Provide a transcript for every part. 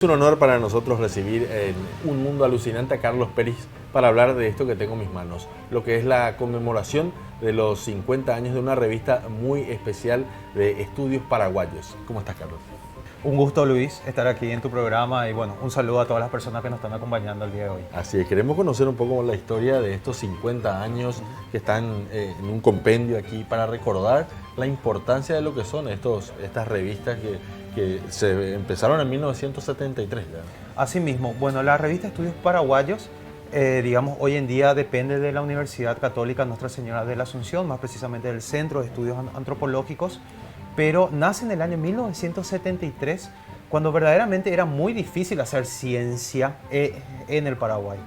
Es un honor para nosotros recibir en Un Mundo Alucinante a Carlos Peris para hablar de esto que tengo en mis manos, lo que es la conmemoración de los 50 años de una revista muy especial de estudios paraguayos. ¿Cómo estás, Carlos? Un gusto, Luis, estar aquí en tu programa y bueno, un saludo a todas las personas que nos están acompañando el día de hoy. Así es, queremos conocer un poco la historia de estos 50 años que están en un compendio aquí para recordar la importancia de lo que son estas revistas que se empezaron en 1973. ¿Ya? Asimismo, bueno, la revista Estudios Paraguayos, digamos, hoy en día depende de la Universidad Católica Nuestra Señora de la Asunción, más precisamente del Centro de Estudios Antropológicos, pero nace en el año 1973, cuando verdaderamente era muy difícil hacer ciencia en el Paraguay.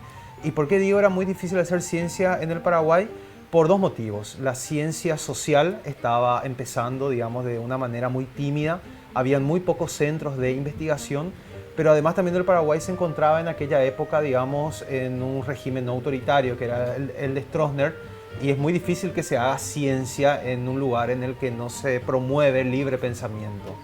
¿Y por qué digo era muy difícil hacer ciencia en el Paraguay? Por dos motivos. La ciencia social estaba empezando, digamos, de una manera muy tímida. Habían muy pocos centros de investigación, pero además también el Paraguay se encontraba en aquella época, digamos, en un régimen no autoritario, que era el de Stroessner, y es muy difícil que se haga ciencia en un lugar en el que no se promueve el libre pensamiento.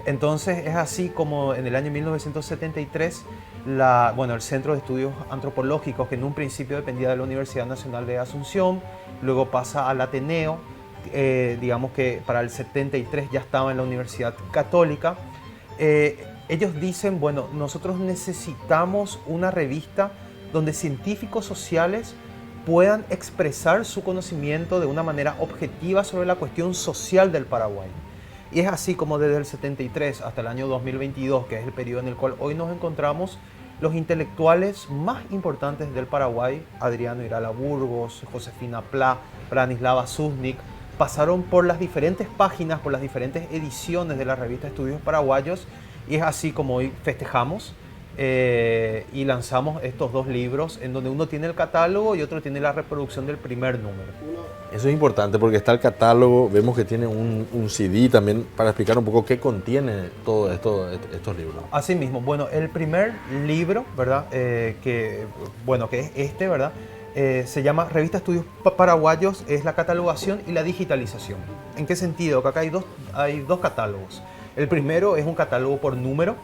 Entonces es así como en el año 1973, el Centro de Estudios Antropológicos, que en un principio dependía de la Universidad Nacional de Asunción, luego pasa al Ateneo, digamos que para el 73 ya estaba en la Universidad Católica. Ellos dicen, bueno, nosotros necesitamos una revista donde científicos sociales puedan expresar su conocimiento de una manera objetiva sobre la cuestión social del Paraguay. Y es así como desde el 73 hasta el año 2022, que es el periodo en el cual hoy nos encontramos, los intelectuales más importantes del Paraguay, Adriano Irala Burgos, Josefina Pla, Branislava Susnik, pasaron por las diferentes páginas, por las diferentes ediciones de la revista Estudios Paraguayos, y es así como hoy festejamos y lanzamos estos dos libros en donde uno tiene el catálogo y otro tiene la reproducción del primer número. Eso es importante porque está el catálogo, vemos que tiene un CD también para explicar un poco qué contiene todos estos libros. Asimismo, bueno, el primer libro, ¿verdad? Que es este, ¿verdad? Se llama Revista Estudios Paraguayos, es la catalogación y la digitalización. ¿En qué sentido? Que acá hay dos catálogos. El primero es un catálogo por número,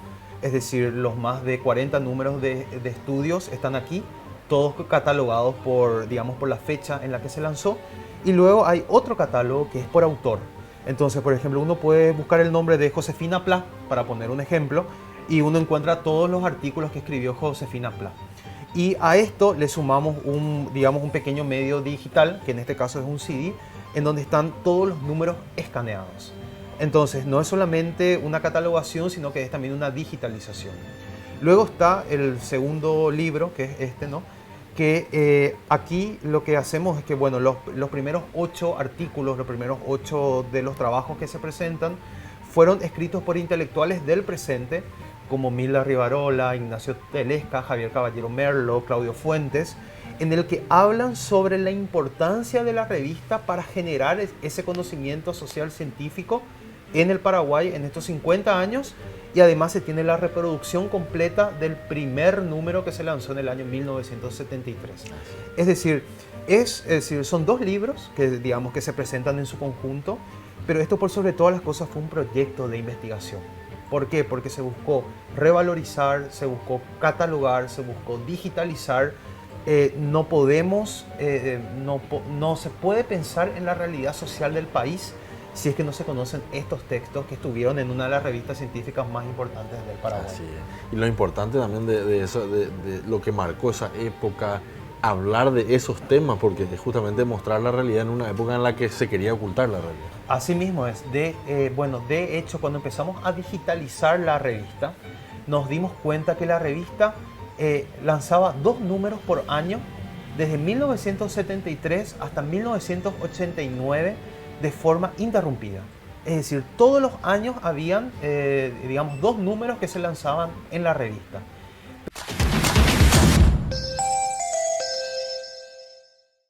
es decir, los más de 40 números de estudios están aquí, todos catalogados por la fecha en la que se lanzó. Y luego hay otro catálogo que es por autor. Entonces, por ejemplo, uno puede buscar el nombre de Josefina Pla, para poner un ejemplo, y uno encuentra todos los artículos que escribió Josefina Pla. Y a esto le sumamos un pequeño medio digital, que en este caso es un CD, en donde están todos los números escaneados. Entonces, no es solamente una catalogación, sino que es también una digitalización. Luego está el segundo libro, que es este, ¿no? Que aquí lo que hacemos es que, bueno, los primeros 8 artículos, los primeros 8 de los trabajos que se presentan, fueron escritos por intelectuales del presente, como Mila Rivarola, Ignacio Telesca, Javier Caballero Merlo, Claudio Fuentes, en el que hablan sobre la importancia de la revista para generar ese conocimiento social científico en el Paraguay en estos 50 años, y además se tiene la reproducción completa del primer número que se lanzó en el año 1973. Es decir, son dos libros que se presentan en su conjunto, pero esto por sobre todas las cosas fue un proyecto de investigación. ¿Por qué? Porque se buscó revalorizar, se buscó catalogar, se buscó digitalizar. No se puede pensar en la realidad social del país si es que no se conocen estos textos que estuvieron en una de las revistas científicas más importantes del Paraguay. Así es. Y lo importante también de eso, de lo que marcó esa época, hablar de esos temas, porque es justamente mostrar la realidad en una época en la que se quería ocultar la realidad. Así mismo es. De hecho, cuando empezamos a digitalizar la revista, nos dimos cuenta que la revista lanzaba 2 números por año, desde 1973 hasta 1989, de forma interrumpida. Es decir, todos los años habían, 2 números que se lanzaban en la revista.